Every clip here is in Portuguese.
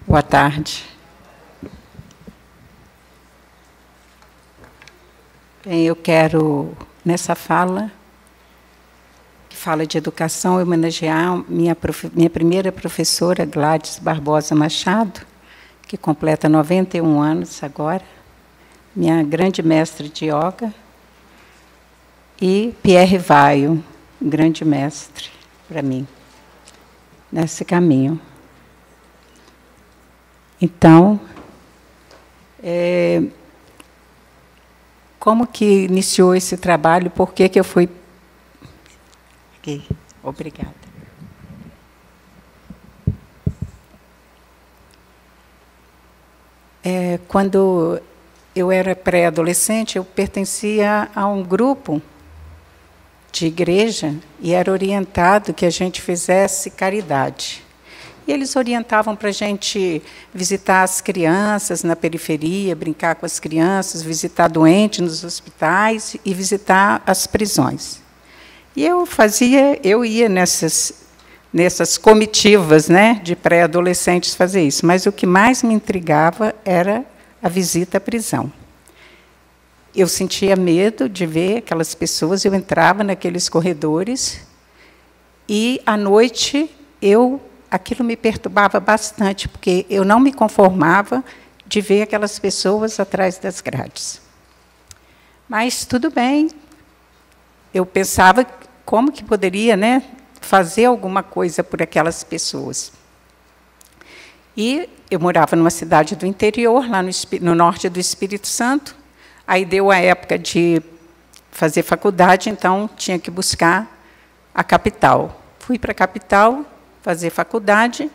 Boa tarde. Bem, eu quero, nessa fala, que fala de educação, homenagear minha primeira professora, Gladys Barbosa Machado, que completa 91 anos agora, minha grande mestre de yoga, e Pierre Vaio, um grande mestre para mim, nesse caminho. Então, como que iniciou esse trabalho? Por que que eu fui... Aqui. Obrigada. Quando eu era pré-adolescente, eu pertencia a um grupo de igreja e era orientado que a gente fizesse caridade. E eles orientavam para a gente visitar as crianças na periferia, brincar com as crianças, visitar doentes nos hospitais e visitar as prisões. E eu ia nessas comitivas, né, de pré-adolescentes fazer isso, mas o que mais me intrigava era a visita à prisão. Eu sentia medo de ver aquelas pessoas, eu entrava naqueles corredores e, à noite, aquilo me perturbava bastante, porque eu não me conformava de ver aquelas pessoas atrás das grades. Mas tudo bem. Eu pensava como que poderia, né, fazer alguma coisa por aquelas pessoas. E eu morava numa cidade do interior, lá no norte do Espírito Santo. Aí deu a época de fazer faculdade, então tinha que buscar a capital. Fui para a capital fazer faculdade,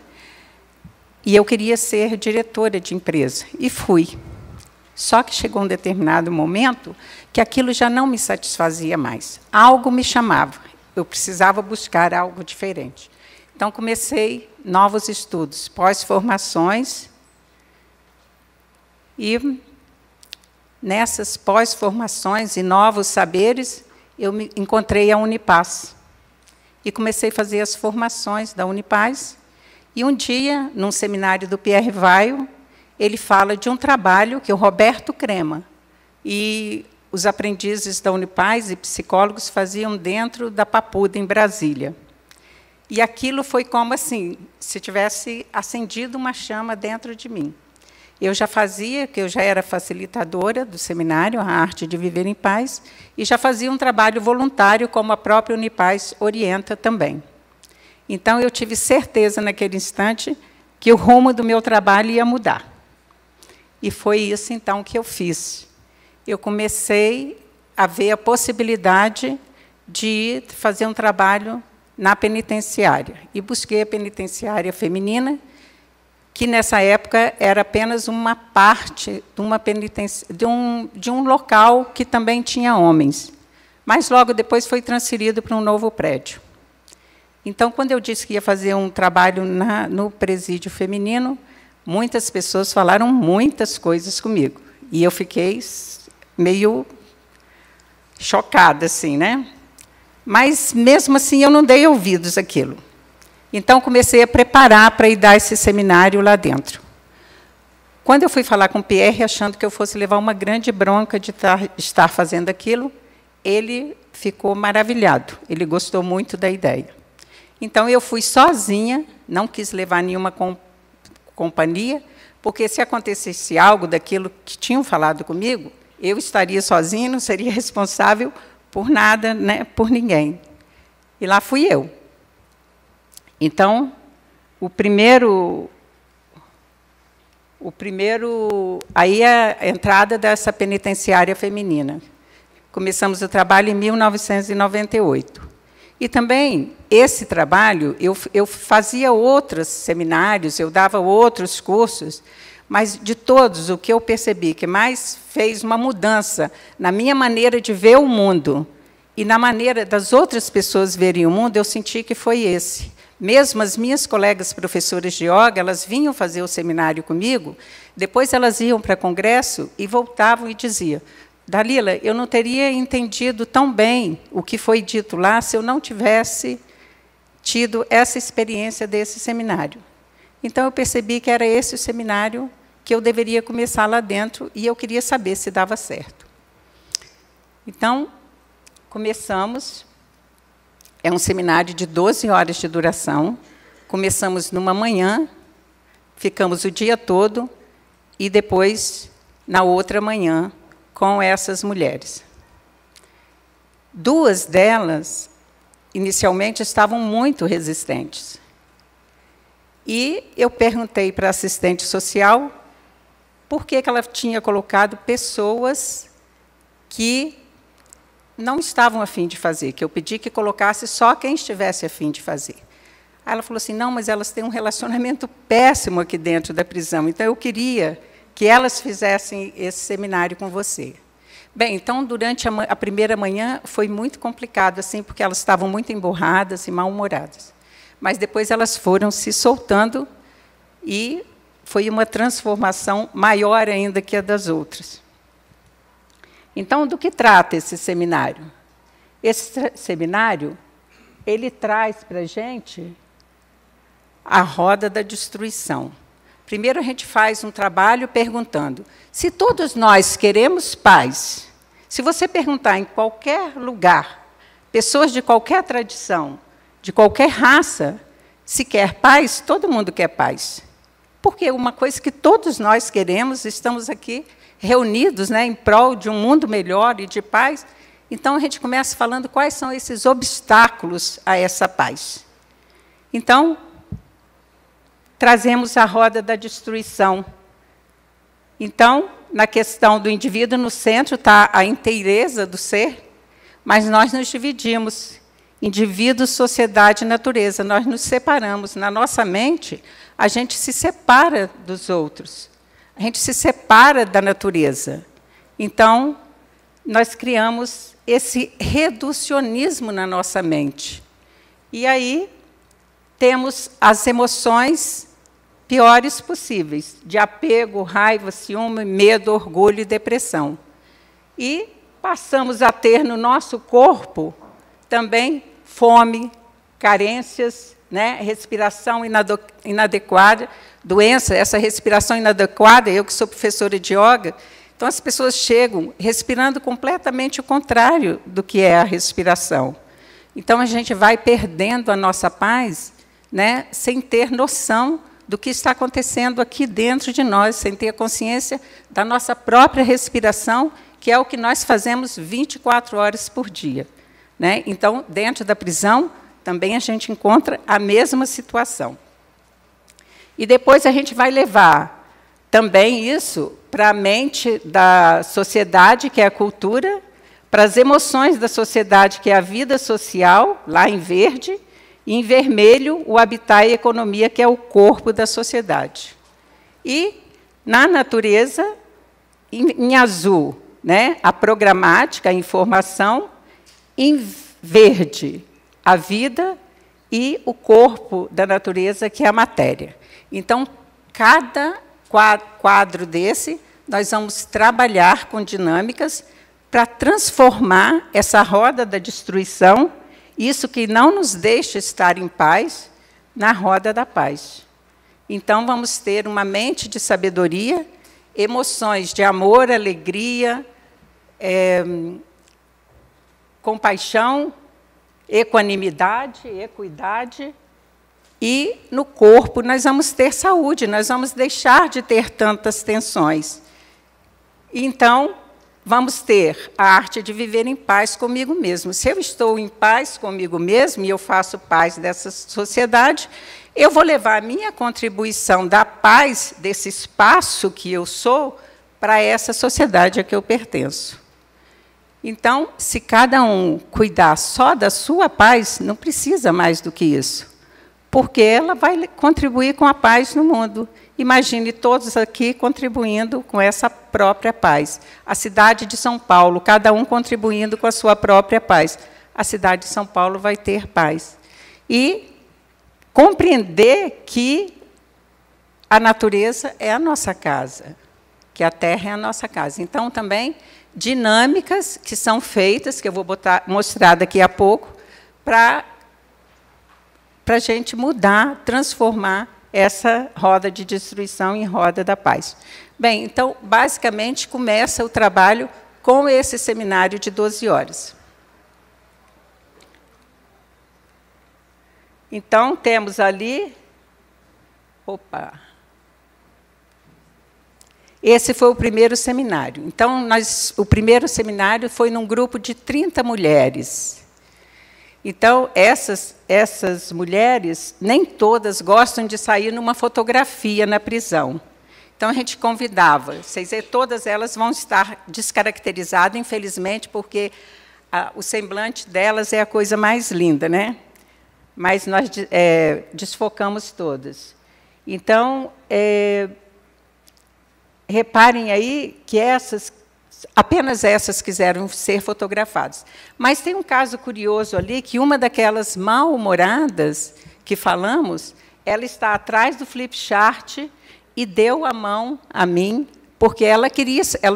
e eu queria ser diretora de empresa, e fui. Só que chegou um determinado momento que aquilo já não me satisfazia mais. Algo me chamava, eu precisava buscar algo diferente. Então, comecei novos estudos, pós-formações, e nessas pós-formações e novos saberes, eu encontrei a Unipaz. E comecei a fazer as formações da Unipaz. E um dia, num seminário do Pierre Vaio, ele fala de um trabalho que o Roberto Crema e os aprendizes da Unipaz e psicólogos faziam dentro da Papuda, em Brasília. E aquilo foi como assim, se tivesse acendido uma chama dentro de mim. Eu já fazia, que eu já era facilitadora do seminário, a arte de viver em paz, e já fazia um trabalho voluntário, como a própria Unipaz orienta também. Então, eu tive certeza, naquele instante, que o rumo do meu trabalho ia mudar. E foi isso, então, que eu fiz. Eu comecei a ver a possibilidade de fazer um trabalho na penitenciária. E busquei a penitenciária feminina, que, nessa época, era apenas uma parte de um local que também tinha homens. Mas, logo depois, foi transferido para um novo prédio. Então, quando eu disse que ia fazer um trabalho no presídio feminino, muitas pessoas falaram muitas coisas comigo. E eu fiquei meio chocada, assim, né? Mas, mesmo assim, eu não dei ouvidos àquilo. Então, comecei a preparar para ir dar esse seminário lá dentro. Quando eu fui falar com o Pierre, achando que eu fosse levar uma grande bronca de estar fazendo aquilo, ele ficou maravilhado. Ele gostou muito da ideia. Então, eu fui sozinha, não quis levar nenhuma companhia, porque, se acontecesse algo daquilo que tinham falado comigo, eu estaria sozinha, não seria responsável por nada, né, por ninguém. E lá fui eu. Então, aí a entrada dessa penitenciária feminina. Começamos o trabalho em 1998. E também, esse trabalho, eu fazia outros seminários, eu dava outros cursos, mas, de todos, o que eu percebi que mais fez uma mudança na minha maneira de ver o mundo e na maneira das outras pessoas verem o mundo, eu senti que foi esse. Mesmo as minhas colegas professoras de yoga, elas vinham fazer o seminário comigo, depois elas iam para congresso e voltavam e diziam: Dalila, eu não teria entendido tão bem o que foi dito lá se eu não tivesse tido essa experiência desse seminário. Então, eu percebi que era esse o seminário que eu deveria começar lá dentro, e eu queria saber se dava certo. Então, começamos. É um seminário de 12 horas de duração. Começamos numa manhã, ficamos o dia todo, e depois, na outra manhã, com essas mulheres. 2 delas, inicialmente, estavam muito resistentes. E eu perguntei para a assistente social por que ela tinha colocado pessoas que não estavam a fim de fazer, que eu pedi que colocasse só quem estivesse a fim de fazer. Aí ela falou assim, não, mas elas têm um relacionamento péssimo aqui dentro da prisão, então eu queria que elas fizessem esse seminário com você. Bem, então, durante a primeira manhã, foi muito complicado, assim, porque elas estavam muito emburradas e mal-humoradas. Mas depois elas foram se soltando e foi uma transformação maior ainda que a das outras. Então, do que trata esse seminário? Esse seminário, ele traz para a gente a roda da destruição. Primeiro, a gente faz um trabalho perguntando, se todos nós queremos paz, se você perguntar em qualquer lugar, pessoas de qualquer tradição, de qualquer raça, se quer paz, todo mundo quer paz. Porque uma coisa que todos nós queremos, estamos aqui reunidos, né, em prol de um mundo melhor e de paz. Então, a gente começa falando quais são esses obstáculos a essa paz. Então, trazemos a roda da destruição. Então, na questão do indivíduo, no centro está a inteireza do ser, mas nós nos dividimos. Indivíduo, sociedade e natureza. Nós nos separamos. Na nossa mente, a gente se separa dos outros. A gente se separa da natureza. Então, nós criamos esse reducionismo na nossa mente. E aí, temos as emoções piores possíveis, de apego, raiva, ciúme, medo, orgulho e depressão. E passamos a ter no nosso corpo também fome, carências, né, respiração inadequada, doença, essa respiração inadequada, eu que sou professora de yoga, então as pessoas chegam respirando completamente o contrário do que é a respiração. Então a gente vai perdendo a nossa paz, né, sem ter noção do que está acontecendo aqui dentro de nós, sem ter consciência da nossa própria respiração, que é o que nós fazemos 24 horas por dia. Né? Então, dentro da prisão, também a gente encontra a mesma situação. E depois a gente vai levar também isso para a mente da sociedade, que é a cultura, para as emoções da sociedade, que é a vida social, lá em verde, e em vermelho, o habitat e a economia, que é o corpo da sociedade. E, na natureza, em azul, né, a programática, a informação, em verde, a vida e o corpo da natureza, que é a matéria. Então, cada quadro desse, nós vamos trabalhar com dinâmicas para transformar essa roda da destruição, isso que não nos deixa estar em paz, na roda da paz. Então, vamos ter uma mente de sabedoria, emoções de amor, alegria, compaixão, equanimidade, equidade, e no corpo nós vamos ter saúde, nós vamos deixar de ter tantas tensões. Então, vamos ter a arte de viver em paz comigo mesmo. Se eu estou em paz comigo mesmo e eu faço paz dessa sociedade, eu vou levar a minha contribuição da paz desse espaço que eu sou para essa sociedade a que eu pertenço. Então, se cada um cuidar só da sua paz, não precisa mais do que isso, porque ela vai contribuir com a paz no mundo. Imagine todos aqui contribuindo com essa própria paz. A cidade de São Paulo, cada um contribuindo com a sua própria paz. A cidade de São Paulo vai ter paz. E compreender que a natureza é a nossa casa, que a terra é a nossa casa. Então, também, dinâmicas que são feitas, que eu vou mostrar daqui a pouco, para a gente mudar, transformar essa roda de destruição em roda da paz. Bem, então, basicamente, começa o trabalho com esse seminário de 12 horas. Então, temos ali... Opa! Esse foi o primeiro seminário. Então, o primeiro seminário foi num grupo de 30 mulheres. Então, essas mulheres, nem todas gostam de sair numa fotografia na prisão. Então, a gente convidava. Vocês veem, todas elas vão estar descaracterizadas, infelizmente, porque o semblante delas é a coisa mais linda, né? Mas nós desfocamos todas. Então, reparem aí que apenas essas quiseram ser fotografadas. Mas tem um caso curioso ali, que uma daquelas mal-humoradas que falamos, ela está atrás do flip chart e deu a mão a mim, porque ela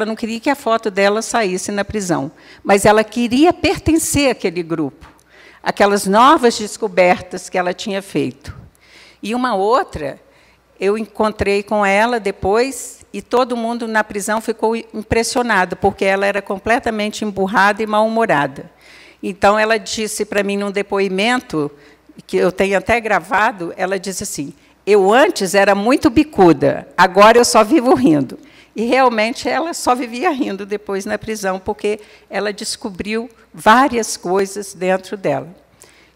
não queria que a foto dela saísse na prisão, mas ela queria pertencer àquele grupo, aquelas novas descobertas que ela tinha feito. E uma outra, eu encontrei com ela depois, e todo mundo na prisão ficou impressionado, porque ela era completamente emburrada e mal-humorada. Então, ela disse para mim, num depoimento, que eu tenho até gravado, ela disse assim, eu antes era muito bicuda, agora eu só vivo rindo. E, realmente, ela só vivia rindo depois na prisão, porque ela descobriu várias coisas dentro dela.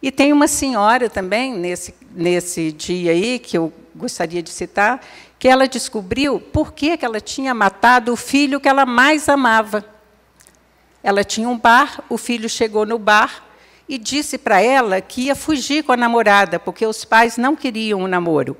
E tem uma senhora também, nesse dia aí, que eu gostaria de citar, que ela descobriu por que ela tinha matado o filho que ela mais amava. Ela tinha um bar, o filho chegou no bar e disse para ela que ia fugir com a namorada, porque os pais não queriam um namoro.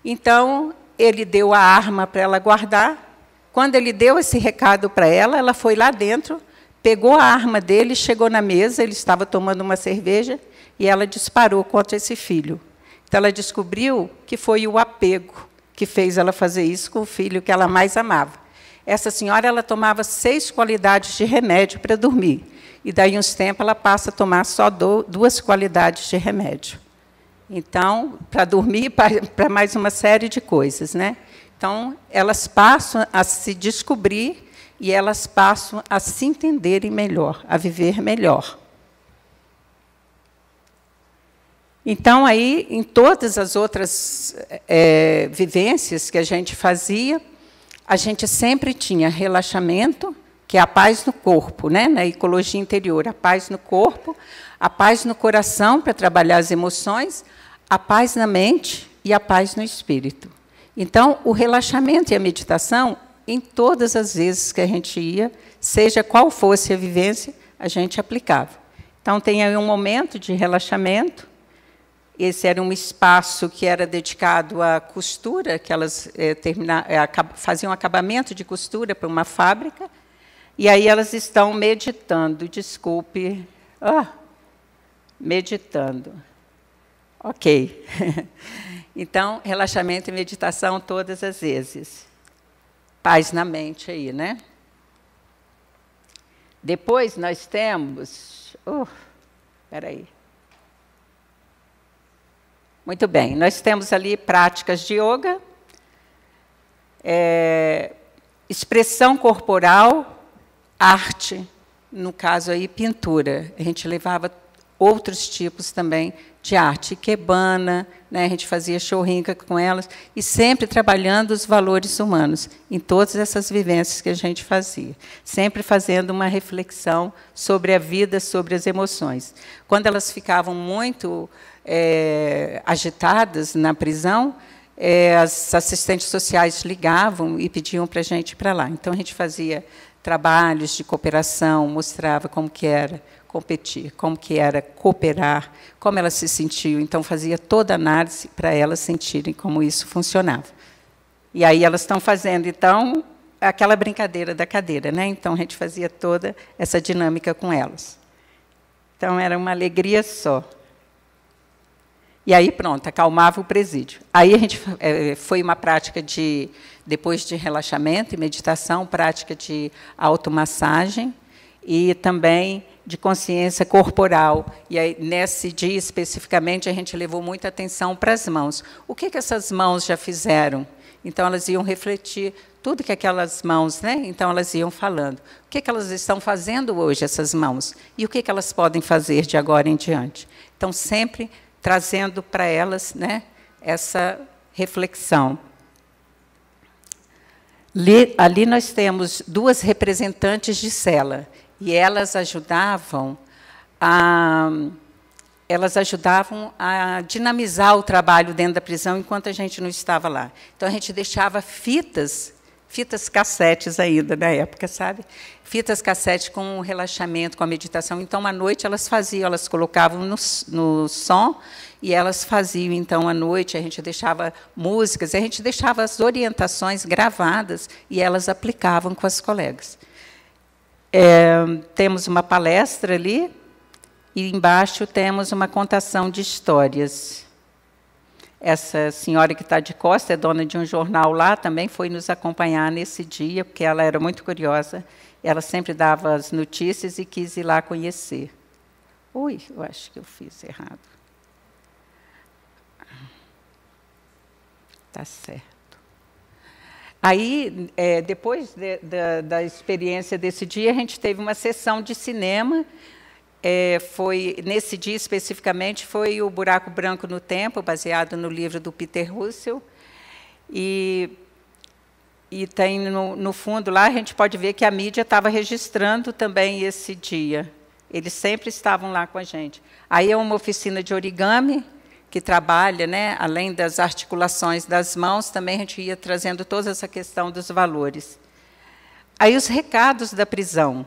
Então, ele deu a arma para ela guardar. Quando ele deu esse recado para ela, ela foi lá dentro, pegou a arma dele, chegou na mesa, ele estava tomando uma cerveja, e ela disparou contra esse filho. Então, ela descobriu que foi o apego que fez ela fazer isso com o filho que ela mais amava. Essa senhora ela tomava 6 qualidades de remédio para dormir. E, daí, uns tempos, ela passa a tomar só 2 qualidades de remédio. Então, para dormir, para mais uma série de coisas, né? Então, elas passam a se descobrir e elas passam a se entenderem melhor, a viver melhor. Então, aí, em todas as outras vivências que a gente fazia, a gente sempre tinha relaxamento, que é a paz no corpo, né? Na ecologia interior, a paz no corpo, a paz no coração, para trabalhar as emoções, a paz na mente e a paz no espírito. Então, o relaxamento e a meditação, em todas as vezes que a gente ia, seja qual fosse a vivência, a gente aplicava. Então, tem aí um momento de relaxamento. Esse era um espaço que era dedicado à costura, que elas faziam acabamento de costura para uma fábrica, e aí elas estão meditando, desculpe, meditando. Ok. Então, relaxamento e meditação todas as vezes. Paz na mente aí, né? Depois nós temos... espera aí. Muito bem, nós temos ali práticas de yoga, expressão corporal, arte, no caso aí, pintura. A gente levava outros tipos também de arte, ikebana, né? A gente fazia showrinka com elas, e sempre trabalhando os valores humanos, em todas essas vivências que a gente fazia, sempre fazendo uma reflexão sobre a vida, sobre as emoções. Quando elas ficavam muito agitadas na prisão, as assistentes sociais ligavam e pediam para a gente ir para lá. Então, a gente fazia trabalhos de cooperação, mostrava como que era competir, como que era cooperar, como elas se sentiam. Então, fazia toda a análise para elas sentirem como isso funcionava. E aí elas estão fazendo, então, aquela brincadeira da cadeira, né? Então, a gente fazia toda essa dinâmica com elas. Então, era uma alegria só. E aí, pronto, acalmava o presídio. Aí, a gente foi uma prática de, depois de relaxamento e meditação, prática de automassagem, e também de consciência corporal. E aí, nesse dia, especificamente, a gente levou muita atenção para as mãos. O que essas mãos já fizeram? Então, elas iam refletir tudo que aquelas mãos, né? Então, elas iam falando. O que elas estão fazendo hoje, essas mãos? E o que elas podem fazer de agora em diante? Então, sempre trazendo para elas, né, essa reflexão. Ali nós temos 2 representantes de cela, e elas ajudavam a dinamizar o trabalho dentro da prisão enquanto a gente não estava lá. Então, a gente deixava fitas cassetes ainda na época, sabe? Fitas cassete com o relaxamento, com a meditação. Então, à noite, elas colocavam no som, e elas faziam, então, à noite, a gente deixava músicas, a gente deixava as orientações gravadas, e elas aplicavam com as colegas. Temos uma palestra ali, e embaixo temos uma contação de histórias. Essa senhora que está de costas é dona de um jornal lá, também foi nos acompanhar nesse dia, porque ela era muito curiosa. Ela sempre dava as notícias e quis ir lá conhecer. Ui, eu acho que eu fiz errado. Está certo. Aí, depois da experiência desse dia, a gente teve uma sessão de cinema. Nesse dia, especificamente, foi o Buraco Branco no Tempo, baseado no livro do Peter Russell. E tem, no fundo, lá, a gente pode ver que a mídia estava registrando também esse dia. Eles sempre estavam lá com a gente. Aí é uma oficina de origami, que trabalha, né, além das articulações das mãos, também a gente ia trazendo toda essa questão dos valores. Aí os recados da prisão.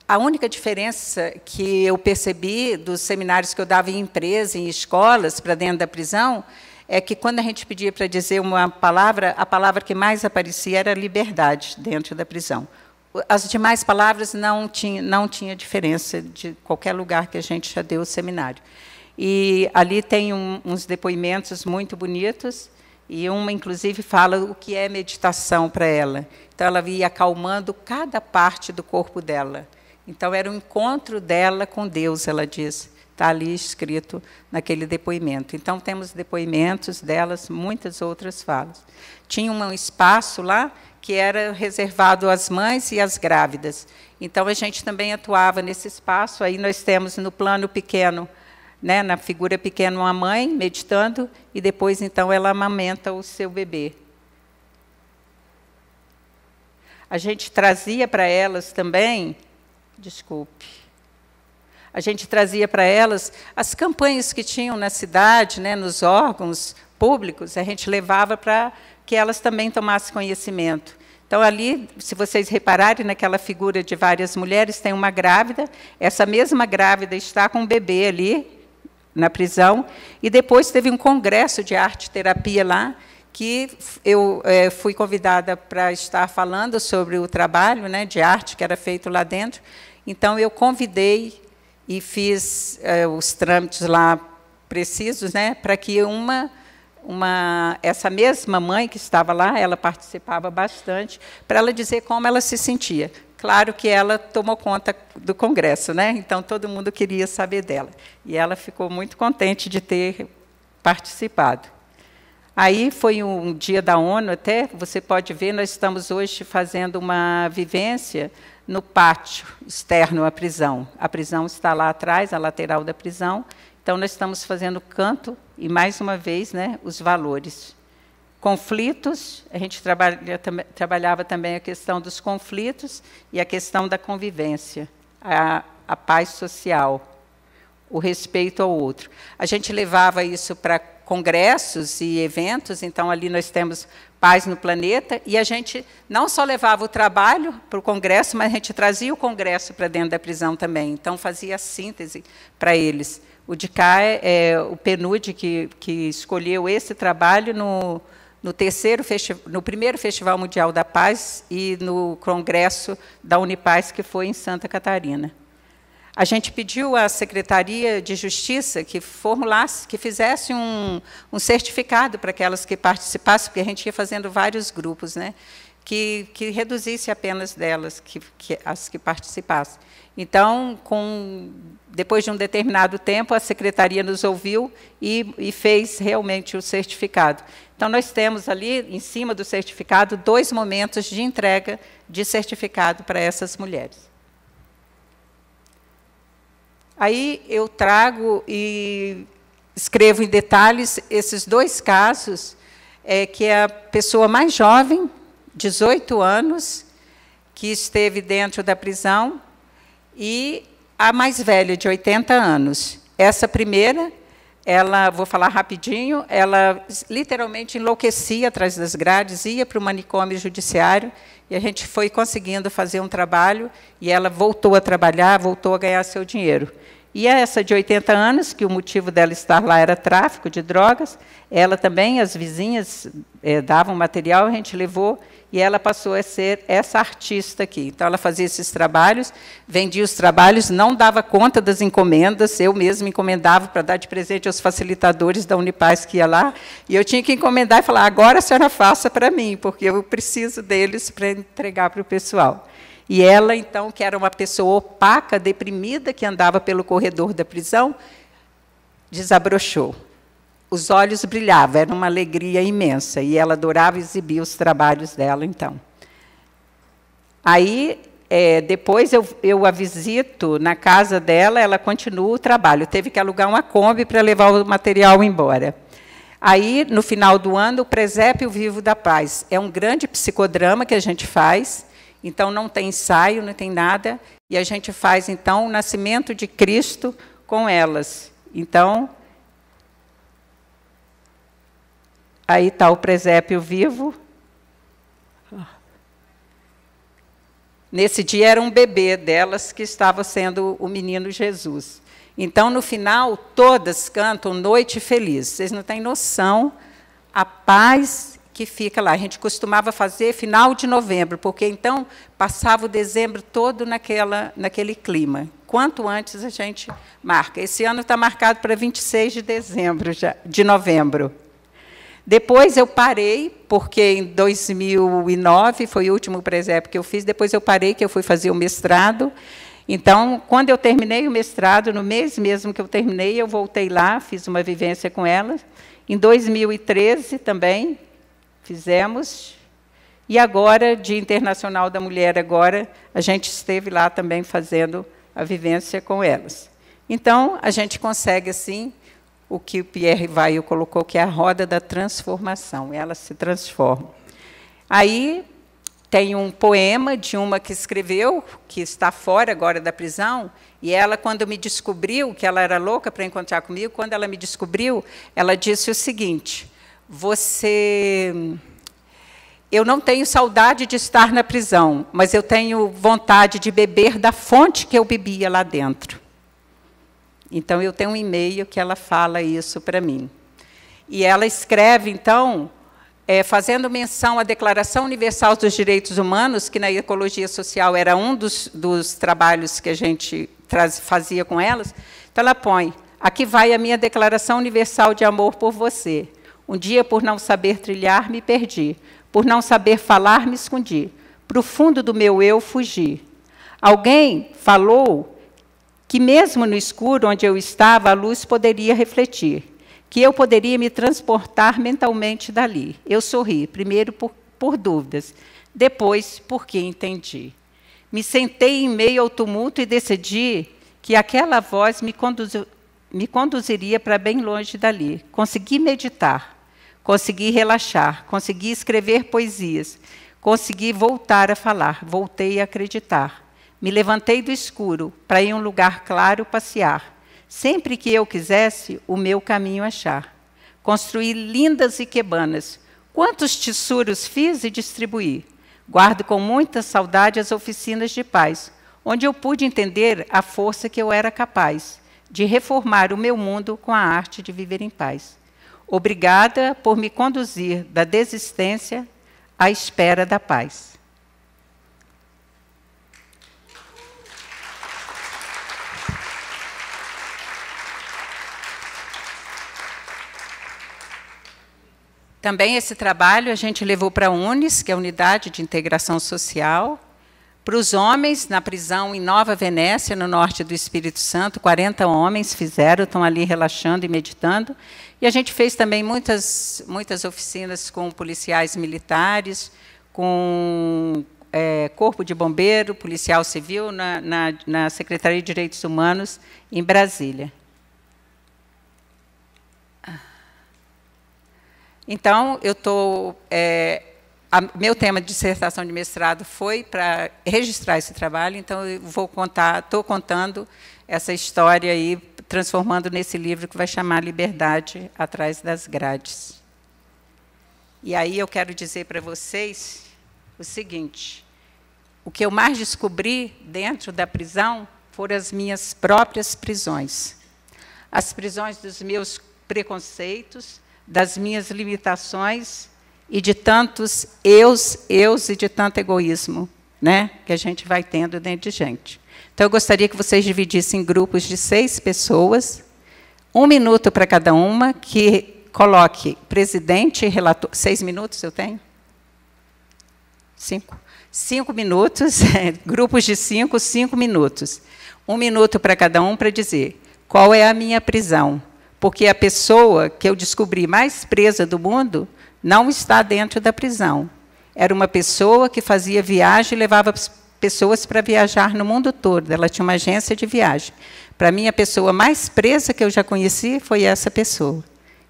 A única diferença que eu percebi dos seminários que eu dava em empresas, em escolas, para dentro da prisão, é que, quando a gente pedia para dizer uma palavra, a palavra que mais aparecia era liberdade, dentro da prisão. As demais palavras não tinha diferença de qualquer lugar que a gente já deu o seminário. E ali tem uns depoimentos muito bonitos, e uma, inclusive, fala o que é meditação para ela. Então, ela ia acalmando cada parte do corpo dela. Então, era um encontro dela com Deus, ela diz. Está ali escrito naquele depoimento. Então, temos depoimentos delas, muitas outras falas. Tinha um espaço lá que era reservado às mães e às grávidas. Então, a gente também atuava nesse espaço. Aí nós temos, no plano pequeno, né, na figura pequena, uma mãe meditando, e depois, então, ela amamenta o seu bebê. A gente trazia para elas também... Desculpe. A gente trazia para elas as campanhas que tinham na cidade, né, nos órgãos públicos, a gente levava para que elas também tomassem conhecimento. Então, ali, se vocês repararem, naquela figura de várias mulheres, tem uma grávida, essa mesma grávida está com um bebê ali, na prisão, e depois teve um congresso de arte-terapia lá, que eu fui convidada para estar falando sobre o trabalho, né, de arte que era feito lá dentro. Então, eu convidei e fiz os trâmites lá precisos, né, para que essa mesma mãe que estava lá, ela participava bastante, para ela dizer como ela se sentia. Claro que ela tomou conta do congresso, né? Então, todo mundo queria saber dela. E ela ficou muito contente de ter participado. Aí foi um dia da ONU, até, você pode ver, nós estamos hoje fazendo uma vivência no pátio externo à prisão. A prisão está lá atrás, a lateral da prisão. Então, nós estamos fazendo canto e, mais uma vez, né, os valores. Conflitos, a gente trabalhava também a questão dos conflitos e a questão da convivência, a paz social, o respeito ao outro. A gente levava isso para congressos e eventos, então ali nós temos Paz no Planeta, e a gente não só levava o trabalho para o congresso, mas a gente trazia o congresso para dentro da prisão também, então fazia a síntese para eles. O de cá é o PNUD que escolheu esse trabalho no primeiro Festival Mundial da Paz e no congresso da Unipaz, que foi em Santa Catarina. A gente pediu à Secretaria de Justiça que formulasse, que fizesse um certificado para aquelas que participassem, porque a gente ia fazendo vários grupos, né? que reduzisse a penas delas, as que participassem. Então, depois de um determinado tempo, a secretaria nos ouviu e fez realmente o certificado. Então, nós temos ali, em cima do certificado, 2 momentos de entrega de certificado para essas mulheres. Aí eu trago e escrevo em detalhes esses 2 casos, que é a pessoa mais jovem, 18 anos, que esteve dentro da prisão, e a mais velha, de 80 anos. Essa primeira, vou falar rapidinho, ela literalmente enlouquecia atrás das grades, ia para o manicômio judiciário, e a gente foi conseguindo fazer um trabalho, e ela voltou a trabalhar, voltou a ganhar seu dinheiro. E essa de 80 anos, que o motivo dela estar lá era tráfico de drogas, ela também, as vizinhas davam material, a gente levou, e ela passou a ser essa artista aqui. Então, ela fazia esses trabalhos, vendia os trabalhos, não dava conta das encomendas, eu mesma encomendava para dar de presente aos facilitadores da Unipaz que ia lá, e eu tinha que encomendar e falar, agora a senhora faça para mim, porque eu preciso deles para entregar para o pessoal. E ela, então, que era uma pessoa opaca, deprimida, que andava pelo corredor da prisão, desabrochou. Os olhos brilhavam, era uma alegria imensa, e ela adorava exibir os trabalhos dela, então. Aí, depois eu a visito na casa dela, ela continua o trabalho, teve que alugar uma Kombi para levar o material embora. Aí, no final do ano, o Presépio Vivo da Paz. É um grande psicodrama que a gente faz, então não tem ensaio, não tem nada, e a gente faz, então, o nascimento de Cristo com elas. Então, aí está o presépio vivo. Nesse dia era um bebê delas que estava sendo o menino Jesus. Então, no final, todas cantam Noite Feliz. Vocês não têm noção a paz que fica lá. A gente costumava fazer final de novembro, porque então passava o dezembro todo naquele clima. Quanto antes a gente marca. Esse ano está marcado para 26 de dezembro, de novembro. Depois eu parei, porque em 2009 foi o último presépio que eu fiz, depois eu parei, que eu fui fazer o mestrado. Então, quando eu terminei o mestrado, no mês mesmo que eu terminei, eu voltei lá, fiz uma vivência com elas. Em 2013 também fizemos. E agora, Dia Internacional da Mulher, agora, a gente esteve lá também fazendo a vivência com elas. Então, a gente consegue, assim, o que o Pierre Vaio colocou, que é a roda da transformação. Elas se transformam. Aí, tem um poema de uma que escreveu, que está fora agora da prisão, e ela, quando me descobriu, que ela era louca para encontrar comigo, quando ela me descobriu, ela disse o seguinte: eu não tenho saudade de estar na prisão, mas eu tenho vontade de beber da fonte que eu bebia lá dentro. Então, eu tenho um e-mail que ela fala isso para mim. E ela escreve, então, fazendo menção à Declaração Universal dos Direitos Humanos, que na ecologia social era um dos trabalhos que a gente fazia com elas. Então, ela põe, aqui vai a minha Declaração Universal de Amor por você. Um dia, por não saber trilhar, me perdi. Por não saber falar, me escondi. Para o fundo do meu eu, fugi. Alguém falou que, mesmo no escuro onde eu estava, a luz poderia refletir, que eu poderia me transportar mentalmente dali. Eu sorri, primeiro por dúvidas, depois porque entendi. Me sentei em meio ao tumulto e decidi que aquela voz me conduziria para bem longe dali. Consegui meditar, consegui relaxar, consegui escrever poesias, consegui voltar a falar, voltei a acreditar. Me levantei do escuro para ir a um lugar claro passear, sempre que eu quisesse o meu caminho achar. Construí lindas iquebanas, quantos tesouros fiz e distribuí. Guardo com muita saudade as oficinas de paz, onde eu pude entender a força que eu era capaz de reformar o meu mundo com a arte de viver em paz. Obrigada por me conduzir da desistência à espera da paz. Também esse trabalho a gente levou para a UNES, que é a Unidade de Integração Social, para os homens, na prisão em Nova Venécia, no norte do Espírito Santo, 40 homens fizeram, estão ali relaxando e meditando. E a gente fez também muitas oficinas com policiais militares, com Corpo de Bombeiro, Policial Civil, na Secretaria de Direitos Humanos, em Brasília. Então, meu tema de dissertação de mestrado foi para registrar esse trabalho, então eu estou contando essa história aí, transformando nesse livro que vai chamar Liberdade Atrás das Grades. E aí eu quero dizer para vocês o seguinte: o que eu mais descobri dentro da prisão foram as minhas próprias prisões. As prisões dos meus preconceitos, das minhas limitações e de tantos eus e de tanto egoísmo, né, que a gente vai tendo dentro de gente. Então, eu gostaria que vocês dividissem em grupos de 6 pessoas, 1 minuto para cada uma, que coloque presidente e relator. 6 minutos eu tenho? 5. 5 minutos, grupos de 5, 5 minutos. 1 minuto para cada um para dizer qual é a minha prisão. Porque a pessoa que eu descobri mais presa do mundo não está dentro da prisão. Era uma pessoa que fazia viagem e levava pessoas para viajar no mundo todo. Ela tinha uma agência de viagem. Para mim, a pessoa mais presa que eu já conheci foi essa pessoa.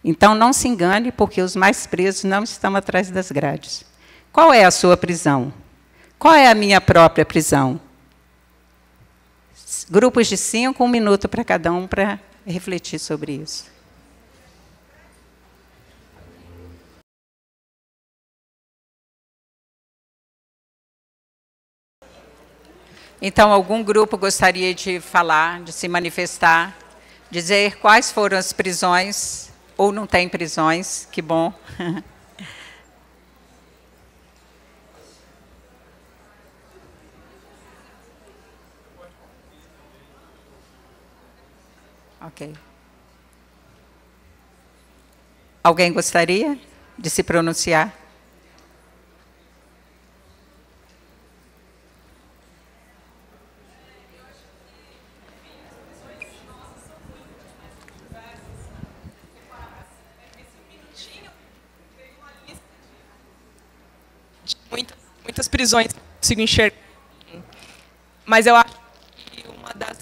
Então, não se engane, porque os mais presos não estão atrás das grades. Qual é a sua prisão? Qual é a minha própria prisão? Grupos de 5, 1 minuto para cada um para refletir sobre isso. Então, algum grupo gostaria de falar, de se manifestar, dizer quais foram as prisões, ou não tem prisões, que bom. Ok. Alguém gostaria de se pronunciar? Muitas prisões que eu consigo enxergar. Mas eu acho que uma das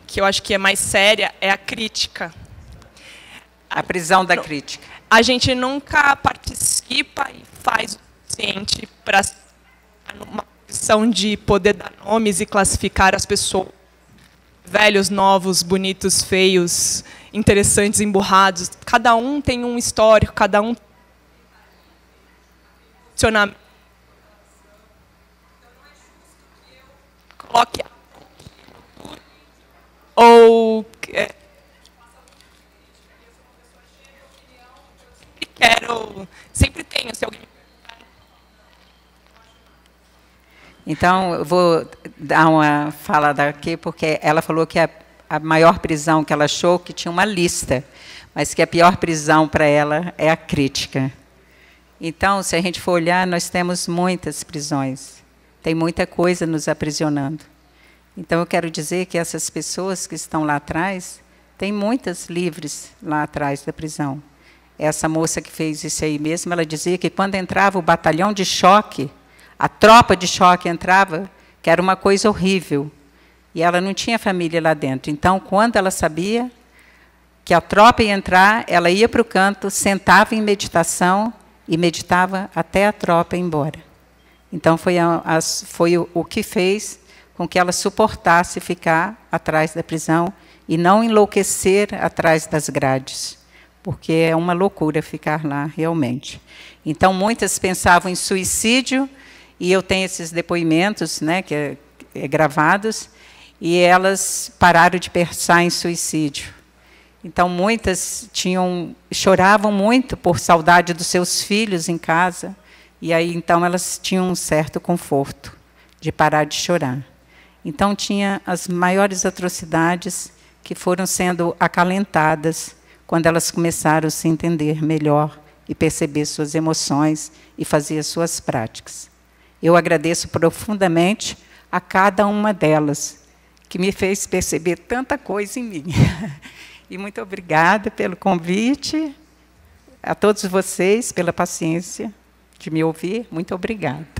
que eu acho que é mais séria é a crítica. A prisão da crítica. A gente nunca participa e faz o suficiente para numa posição de poder dar nomes e classificar as pessoas. Velhos, novos, bonitos, feios, interessantes, emburrados. Cada um tem um histórico, cada um tem um funcionamento. Coloque ou sempre tenho, se alguém. Então, eu vou dar uma falada aqui, porque ela falou que a maior prisão que ela achou, que tinha uma lista, mas que a pior prisão para ela é a crítica. Então, se a gente for olhar, nós temos muitas prisões. Tem muita coisa nos aprisionando. Então, eu quero dizer que essas pessoas que estão lá atrás, tem muitas livres lá atrás da prisão. Essa moça que fez isso aí mesmo, ela dizia que quando entrava o batalhão de choque, a tropa de choque entrava, que era uma coisa horrível. E ela não tinha família lá dentro. Então, quando ela sabia que a tropa ia entrar, ela ia para o canto, sentava em meditação e meditava até a tropa ir embora. Então, foi o que fez com que ela suportasse ficar atrás da prisão e não enlouquecer atrás das grades, porque é uma loucura ficar lá, realmente. Então, muitas pensavam em suicídio, e eu tenho esses depoimentos, né, que é gravados, e elas pararam de pensar em suicídio. Então, muitas choravam muito por saudade dos seus filhos em casa, e aí, então, elas tinham um certo conforto de parar de chorar. Então, tinha as maiores atrocidades que foram sendo acalentadas quando elas começaram a se entender melhor e perceber suas emoções e fazer as suas práticas. Eu agradeço profundamente a cada uma delas, que me fez perceber tanta coisa em mim. E muito obrigada pelo convite, a todos vocês, pela paciência de me ouvir. Muito obrigada.